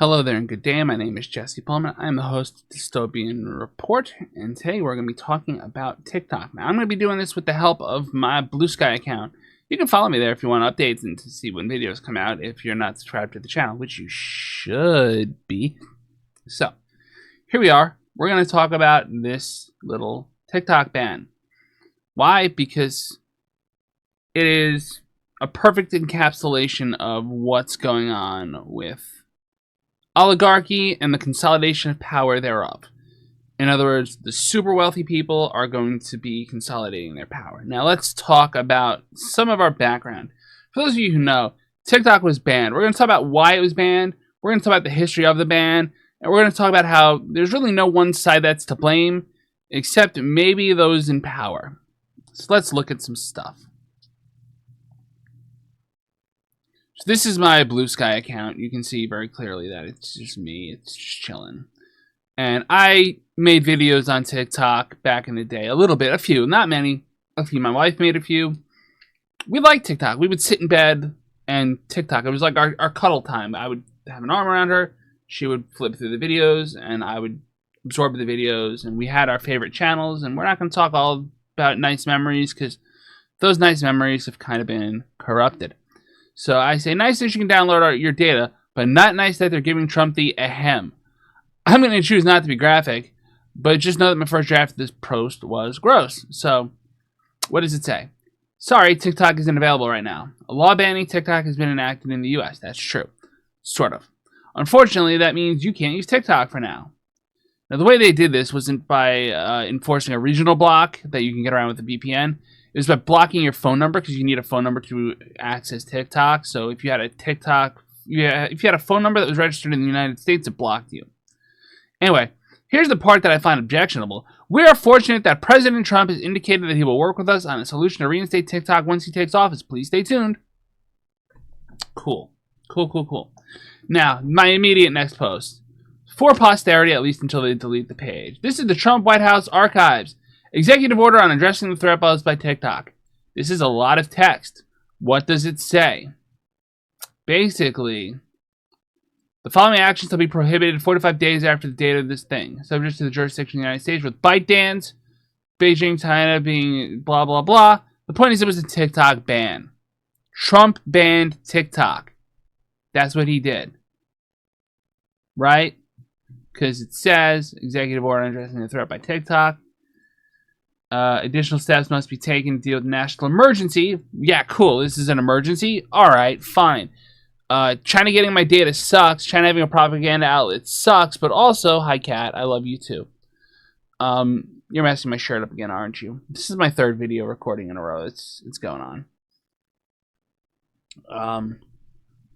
Hello there and good day. My name is Jesse Pullman. I'm the host of Dystopian Report, and today we're going to be talking about TikTok. Now, I'm going to be doing this with the help of my Blue Sky account. You can follow me there if you want updates and to see when videos come out if you're not subscribed to the channel, which you should be. So, here we are. We're going to talk about this little TikTok ban. Why? Because it is a perfect encapsulation of what's going on with oligarchy and the consolidation of power thereof. In other words, the super wealthy people are going to be consolidating their power. Now let's talk about some of our background. For those of you who know, TikTok was banned. We're going to talk about why it was banned. We're going to talk about the history of the ban. And we're going to talk about how there's really no one side that's to blame, except maybe those in power. So let's look at some stuff. So this is my Blue Sky account. You can see very clearly that it's just me. It's just chilling. And I made videos on TikTok back in the day. A little bit. A few. Not many. A few. My wife made a few. We liked TikTok. We would sit in bed and TikTok. It was like our cuddle time. I would have an arm around her. She would flip through the videos. And I would absorb the videos. And we had our favorite channels. And we're not going to talk all about nice memories, because those nice memories have kind of been corrupted. So I say nice that you can download your data, but not nice that they're giving Trump the ahem. I'm going to choose not to be graphic, but just know that my first draft of this post was gross. So what does it say? Sorry, TikTok isn't available right now. A law banning TikTok has been enacted in the US. That's true. Sort of. Unfortunately, that means you can't use TikTok for now. Now, the way they did this wasn't by enforcing a regional block that you can get around with a VPN. It was by blocking your phone number, because you need a phone number to access TikTok. So if you had a if you had a phone number that was registered in the United States, it blocked you. Anyway, here's the part that I find objectionable. We are fortunate that President Trump has indicated that he will work with us on a solution to reinstate TikTok once he takes office. Please stay tuned. Cool. Cool. Now, my immediate next post. For posterity, at least until they delete the page. This is the Trump White House archives. Executive order on addressing the threat posed by TikTok. This is a lot of text. What does it say? Basically, the following actions will be prohibited 45 days after the date of this thing, subject to the jurisdiction of the United States, with ByteDance, Beijing, China being blah, blah, blah. The point is, it was a TikTok ban. Trump banned TikTok. That's what he did. Right? Because it says, executive order on addressing the threat by TikTok. Additional steps must be taken to deal with national emergency. Yeah, cool. This is an emergency? Alright, fine. China getting my data sucks. China having a propaganda outlet sucks. But also, hi Kat, I love you too. You're messing my shirt up again, aren't you? This is my third video recording in a row. It's going on.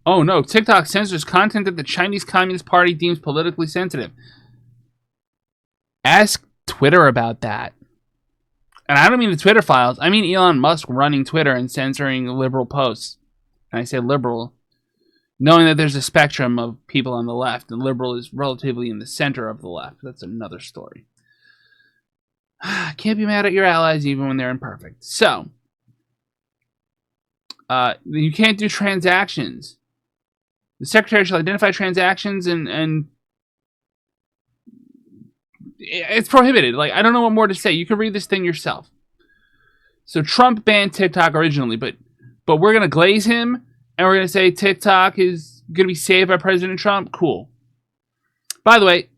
Oh no, TikTok censors content that the Chinese Communist Party deems politically sensitive. Ask Twitter about that. And I don't mean the Twitter files. I mean Elon Musk running Twitter and censoring liberal posts. And I say liberal, knowing that there's a spectrum of people on the left, and liberal is relatively in the center of the left. That's another story. Can't be mad at your allies even when they're imperfect. So, you can't do transactions. The secretary shall identify transactions and it's prohibited. Like, I don't know what more to say. You can read this thing yourself. So Trump banned TikTok originally, but we're going to glaze him, and we're going to say TikTok is going to be saved by President Trump. Cool. By the way,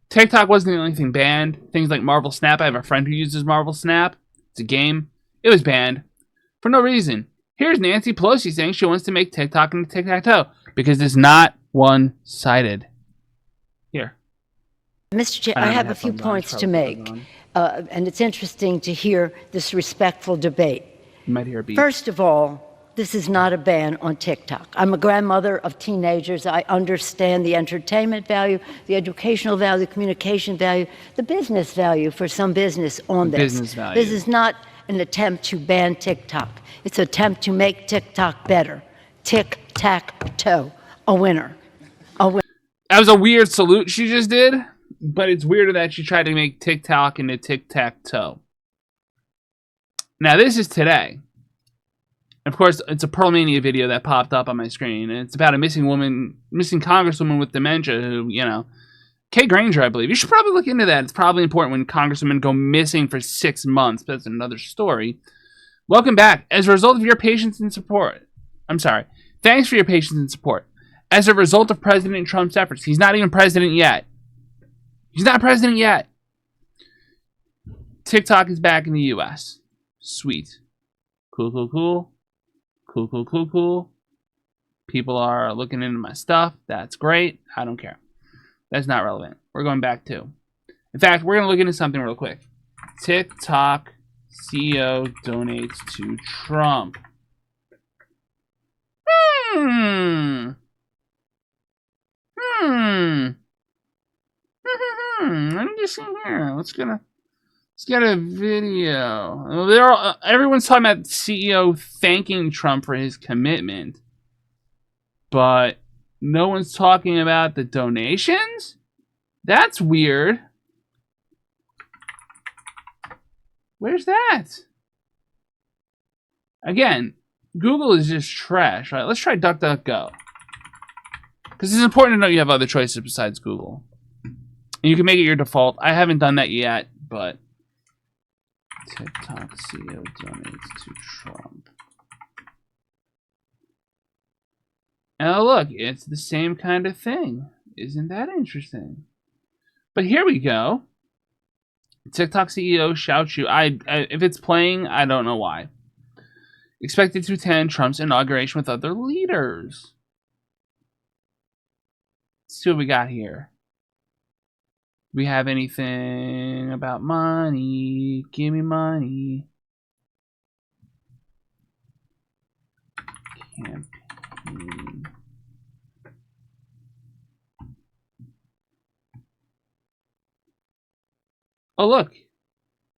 TikTok wasn't the only thing banned. Things like Marvel Snap. I have a friend who uses Marvel Snap. It's a game. It was banned for no reason. Here's Nancy Pelosi saying she wants to make TikTok into tic-tac-toe because it's not one-sided. Here. Mr. Chair, I have a few points to make, and it's interesting to hear this respectful debate. You might hear a beep. First of all, this is not a ban on TikTok. I'm a grandmother of teenagers. I understand the entertainment value, the educational value, the communication value, the business value for some business on this. Business value. This is not an attempt to ban TikTok. It's an attempt to make TikTok better. Tic-tac-toe. A winner. A winner. That was a weird salute she just did. But it's weirder that she tried to make TikTok into tic-tac-toe. Now, this is today. Of course, it's a Pearl Mania video that popped up on my screen, and it's about a missing congresswoman with dementia who, Kay Granger, I believe. You should probably look into that. It's probably important when congresswomen go missing for 6 months, but that's another story. Welcome back. As a result of your patience and support, thanks for your patience and support. As a result of President Trump's efforts, he's not even president yet. He's not president yet. TikTok is back in the U.S. Sweet. Cool, cool, cool. Cool, cool, cool, cool. People are looking into my stuff. That's great. I don't care. That's not relevant. We're going back to. In fact, we're going to look into something real quick. TikTok CEO donates to Trump. Let me just see here. Let's get a video. Everyone's talking about the CEO thanking Trump for his commitment, but no one's talking about the donations? That's weird. Where's that? Again, Google is just trash. All right, let's try DuckDuckGo. Because it's important to know you have other choices besides Google. And you can make it your default. I haven't done that yet, but TikTok CEO donates to Trump. Oh, look, it's the same kind of thing. Isn't that interesting? But here we go. TikTok CEO shouts you. If it's playing, I don't know why. Expected to attend Trump's inauguration with other leaders. Let's see what we got here. Do we have anything about money? Give me money. Campaign. Oh, look.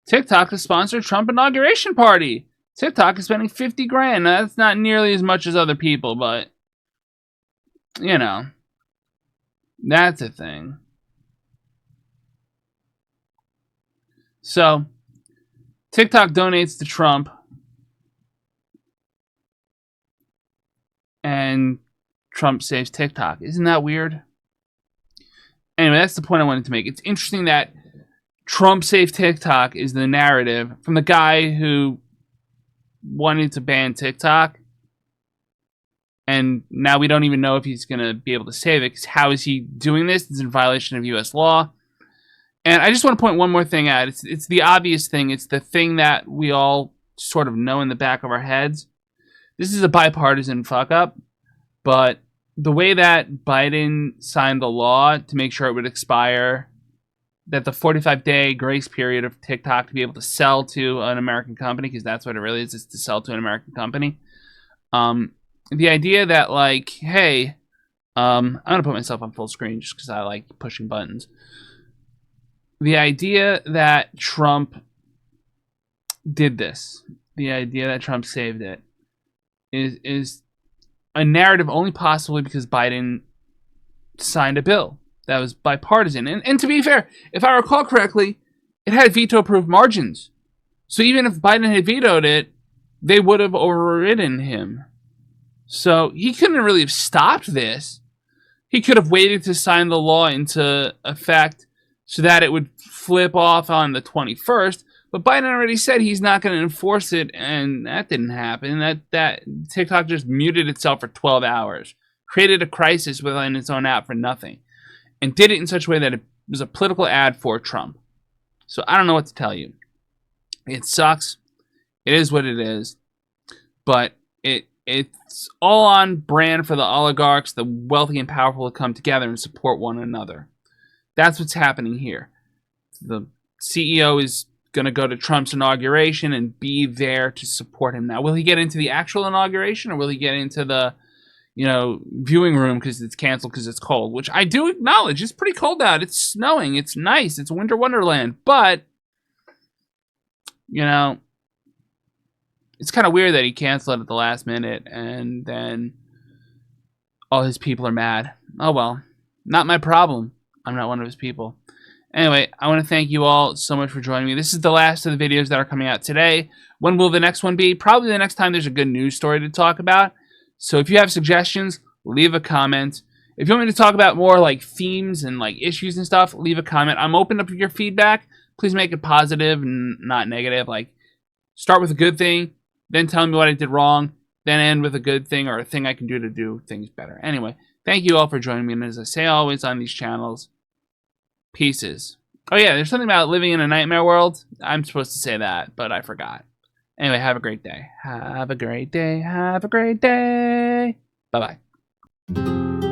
TikTok has sponsored Trump inauguration party. TikTok is spending 50 grand. Now, that's not nearly as much as other people, but, that's a thing. So, TikTok donates to Trump, and Trump saves TikTok. Isn't that weird? Anyway, that's the point I wanted to make. It's interesting that Trump saved TikTok is the narrative from the guy who wanted to ban TikTok, and now we don't even know if he's going to be able to save it, because how is he doing this? It's in violation of U.S. law. And I just want to point one more thing out. It's the obvious thing. It's the thing that we all sort of know in the back of our heads. This is a bipartisan fuck-up, but the way that Biden signed the law to make sure it would expire, that the 45-day grace period of TikTok to be able to sell to an American company, because that's what it really is, it's to sell to an American company. The idea that, like, hey, I'm going to put myself on full screen just because I like pushing buttons. The idea that Trump did this, the idea that Trump saved it, is a narrative only possibly because Biden signed a bill that was bipartisan. And to be fair, if I recall correctly, it had veto-proof margins. So even if Biden had vetoed it, they would have overridden him. So he couldn't really have stopped this. He could have waited to sign the law into effect so that it would flip off on the 21st. But Biden already said he's not going to enforce it, and that didn't happen. That TikTok just muted itself for 12 hours, created a crisis within its own app for nothing, and did it in such a way that it was a political ad for Trump. So I don't know what to tell you. It sucks. It is what it is. But it's all on brand for the oligarchs, the wealthy and powerful, to come together and support one another. That's what's happening here. The CEO is going to go to Trump's inauguration and be there to support him. Now, will he get into the actual inauguration, or will he get into the, viewing room because it's canceled because it's cold? Which I do acknowledge. It's pretty cold out. It's snowing. It's nice. It's winter wonderland. But, it's kind of weird that he canceled it at the last minute and then all his people are mad. Oh, well. Not my problem. I'm not one of his people. Anyway, I want to thank you all so much for joining me. This is the last of the videos that are coming out today. When will the next one be? Probably the next time there's a good news story to talk about. So if you have suggestions, leave a comment. If you want me to talk about more like themes and like issues and stuff, leave a comment. I'm open up to your feedback. Please make it positive and not negative. Like, start with a good thing, then tell me what I did wrong, then end with a good thing or a thing I can do to do things better. Anyway, thank you all for joining me. And as I say always on these channels, pieces. Oh yeah, there's something about living in a nightmare world. I'm supposed to say that, but I forgot. Anyway, have a great day. Have a great day. Have a great day. Bye-bye.